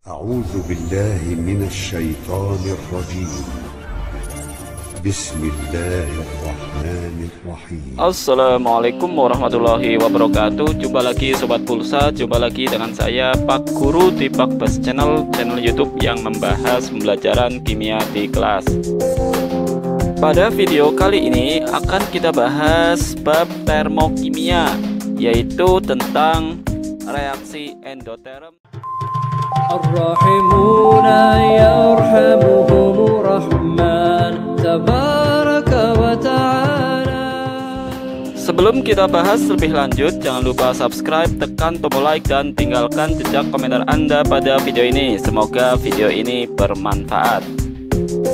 أعوذ بالله من الشيطان الرجيم. بسم الله الرحمن الرحيم. Assalamualaikum warahmatullahi wabarakatuh. Jumpa lagi Sobat Pulsa, jumpa lagi dengan saya Pak Guru di Pak Bas channel YouTube yang membahas pembelajaran kimia di kelas. Pada video kali ini akan kita bahas bab termokimia, yaitu tentang reaksi endoterm. Ar-Rahimuna yarhamuhumur Rahman tabaraka wa ta'ala. Sebelum kita bahas lebih lanjut, jangan lupa subscribe, tekan tombol like, dan tinggalkan jejak komentar Anda pada video ini. Semoga video ini bermanfaat.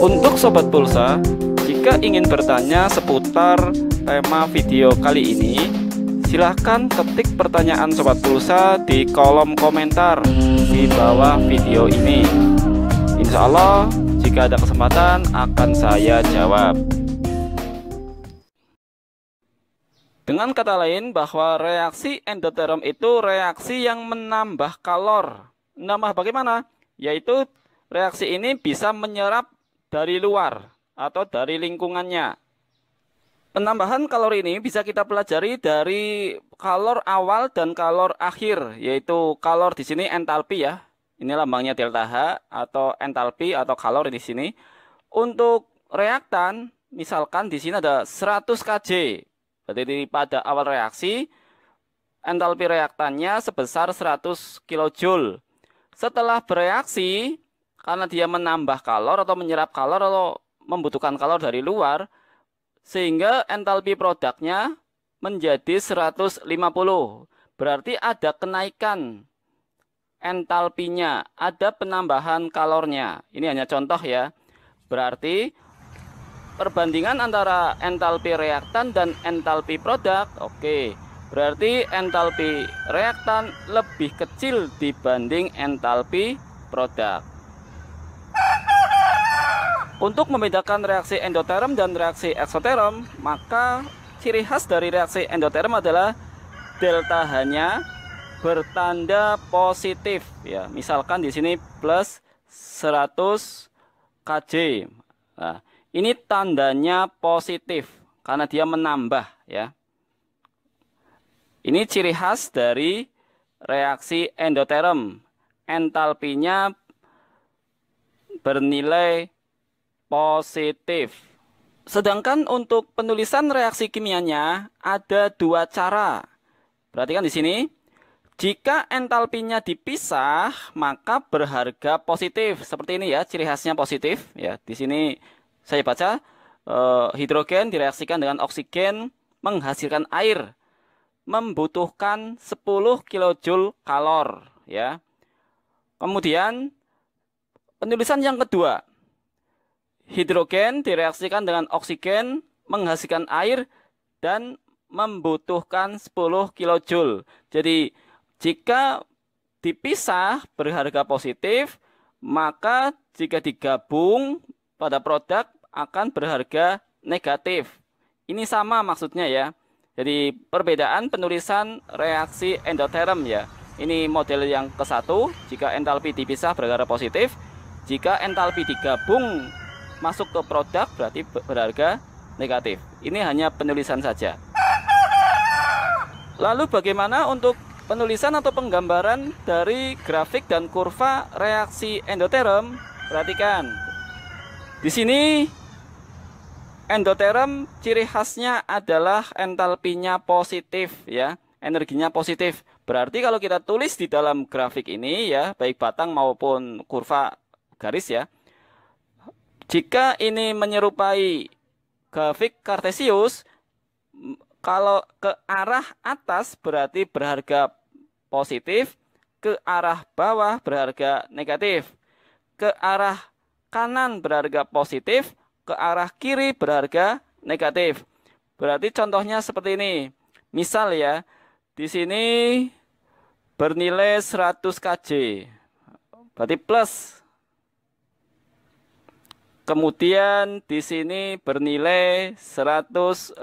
Untuk Sobat Pulsa, jika ingin bertanya seputar tema video kali ini, silahkan ketik pertanyaan Sobat Pulsa di kolom komentar di bawah video ini. Insya Allah jika ada kesempatan akan saya jawab. Dengan kata lain, bahwa reaksi endoterm itu reaksi yang menambah kalor. Menambah bagaimana? Yaitu reaksi ini bisa menyerap dari luar atau dari lingkungannya. Penambahan kalor ini bisa kita pelajari dari kalor awal dan kalor akhir, yaitu kalor di sini entalpi ya. Ini lambangnya delta H, atau entalpi atau kalor di sini. Untuk reaktan, misalkan di sini ada 100 kJ. Berarti pada awal reaksi entalpi reaktannya sebesar 100 kJ. Setelah bereaksi, karena dia menambah kalor atau menyerap kalor atau membutuhkan kalor dari luar, sehingga entalpi produknya menjadi 150. Berarti ada kenaikan entalpinya, ada penambahan kalornya. Ini hanya contoh ya. Berarti perbandingan antara entalpi reaktan dan entalpi produk, oke. Berarti entalpi reaktan lebih kecil dibanding entalpi produk. Untuk membedakan reaksi endoterm dan reaksi eksoterm, maka ciri khas dari reaksi endoterm adalah delta H-nya bertanda positif ya. Misalkan di sini plus 100 kJ. Nah, ini tandanya positif karena dia menambah ya. Ini ciri khas dari reaksi endoterm. Entalpinya bernilai positif. Sedangkan untuk penulisan reaksi kimianya ada dua cara. Perhatikan di sini. Jika entalpinya dipisah, maka berharga positif. Seperti ini ya, ciri khasnya positif. Ya, di sini saya baca hidrogen direaksikan dengan oksigen menghasilkan air, membutuhkan 10 kJ kalor. Ya. Kemudian penulisan yang kedua. Hidrogen direaksikan dengan oksigen menghasilkan air dan membutuhkan 10 kJ. Jadi jika dipisah berharga positif, maka jika digabung pada produk akan berharga negatif. Ini sama maksudnya ya. Jadi perbedaan penulisan reaksi endoterm ya. Ini model yang ke-1, jika entalpi dipisah berharga positif, jika entalpi digabung masuk ke produk berarti berharga negatif. Ini hanya penulisan saja. Lalu bagaimana untuk penulisan atau penggambaran dari grafik dan kurva reaksi endoterm? Perhatikan. Di sini endoterm ciri khasnya adalah entalpinya positif ya, energinya positif. Berarti kalau kita tulis di dalam grafik ini ya, baik batang maupun kurva garis ya, jika ini menyerupai grafik kartesius, kalau ke arah atas berarti berharga positif, ke arah bawah berharga negatif, ke arah kanan berharga positif, ke arah kiri berharga negatif. Berarti contohnya seperti ini. Misal ya, di sini bernilai 100 kJ, berarti plus. Kemudian di sini bernilai 150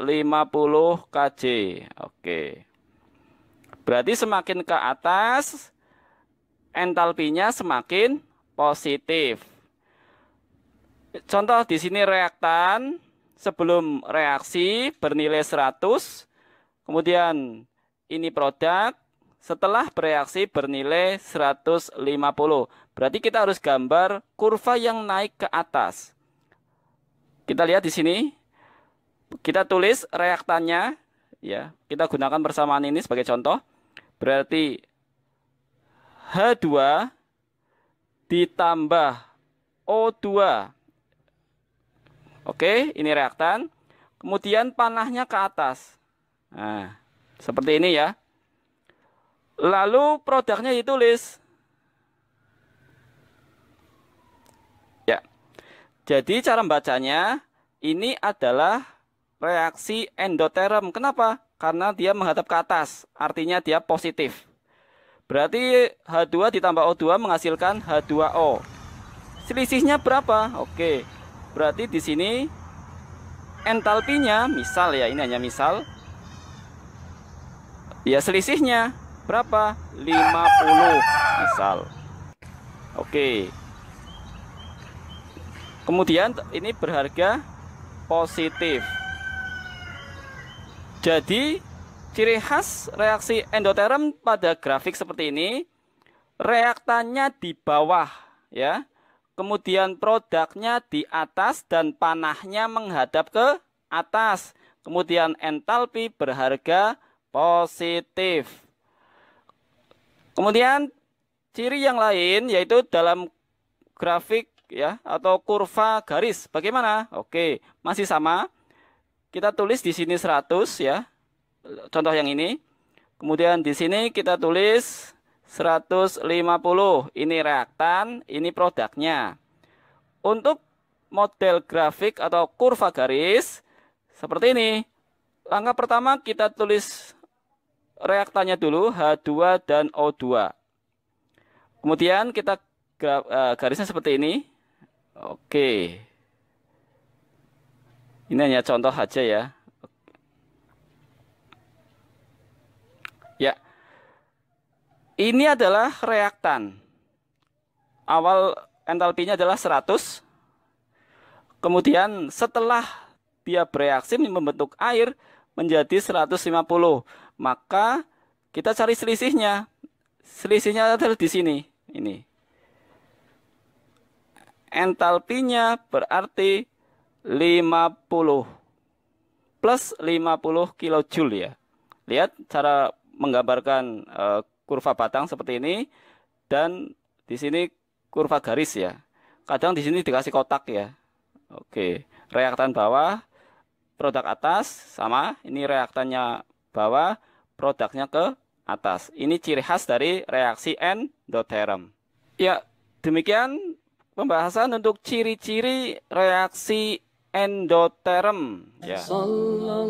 kJ. Oke. Berarti semakin ke atas entalpinya semakin positif. Contoh di sini reaktan sebelum reaksi bernilai 100, kemudian ini produk setelah bereaksi bernilai 150. Berarti kita harus gambar kurva yang naik ke atas. Kita lihat di sini. Kita tulis reaktannya, ya. Kita gunakan persamaan ini sebagai contoh. Berarti H2 ditambah O2. Oke, ini reaktan. Kemudian panahnya ke atas. Nah, seperti ini ya. Lalu produknya ditulis. Ya. Jadi cara membacanya ini adalah reaksi endoterm. Kenapa? Karena dia menghadap ke atas. Artinya dia positif. Berarti H2 ditambah O2 menghasilkan H2O. Selisihnya berapa? Oke. Berarti di sini entalpinya, misal ya, ini hanya misal. Ya, selisihnya berapa? 50 misal. Oke. Kemudian ini berharga positif. Jadi ciri khas reaksi endoterm pada grafik seperti ini, reaktannya di bawah ya. Kemudian produknya di atas dan panahnya menghadap ke atas. Kemudian entalpi berharga positif. Kemudian ciri yang lain yaitu dalam grafik ya atau kurva garis. Bagaimana? Oke, masih sama. Kita tulis di sini 100 ya. Contoh yang ini. Kemudian di sini kita tulis 150. Ini reaktan, ini produknya. Untuk model grafik atau kurva garis seperti ini. Langkah pertama kita tulis reaktannya dulu, H2 dan O2. Kemudian kita garisnya seperti ini. Oke. Ini hanya contoh aja ya. Ya. Ini adalah reaktan. Awal entalpinya adalah 100. Kemudian setelah dia bereaksi membentuk air menjadi 150. Maka kita cari selisihnya. Selisihnya adalah di sini. Ini. Entalpinya berarti 50 plus 50 kilojoule ya. Lihat cara menggambarkan kurva batang seperti ini dan di sini kurva garis ya. Kadang di sini dikasih kotak ya. Oke, reaktan bawah, produk atas sama. Ini reaktannya bawah, produknya ke atas. Ini ciri khas dari reaksi endotherm. Ya, demikian pembahasan untuk ciri-ciri reaksi endotherm ya.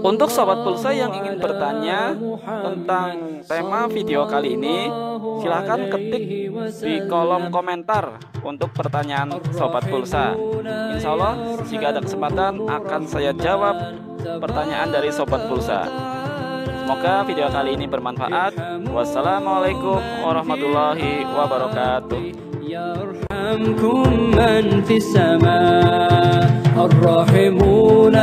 Untuk sobat pulsa yang ingin bertanya tentang tema video kali ini, silahkan ketik di kolom komentar untuk pertanyaan sobat pulsa. Insya Allah jika ada kesempatan akan saya jawab pertanyaan dari sobat pulsa. Semoga video kali ini bermanfaat. Wassalamualaikum warahmatullahi wabarakatuh. يرحمكم من في السماء الراحمون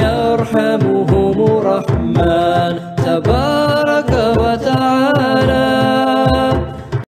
يرحمهم الرحمن تبارك وتعالى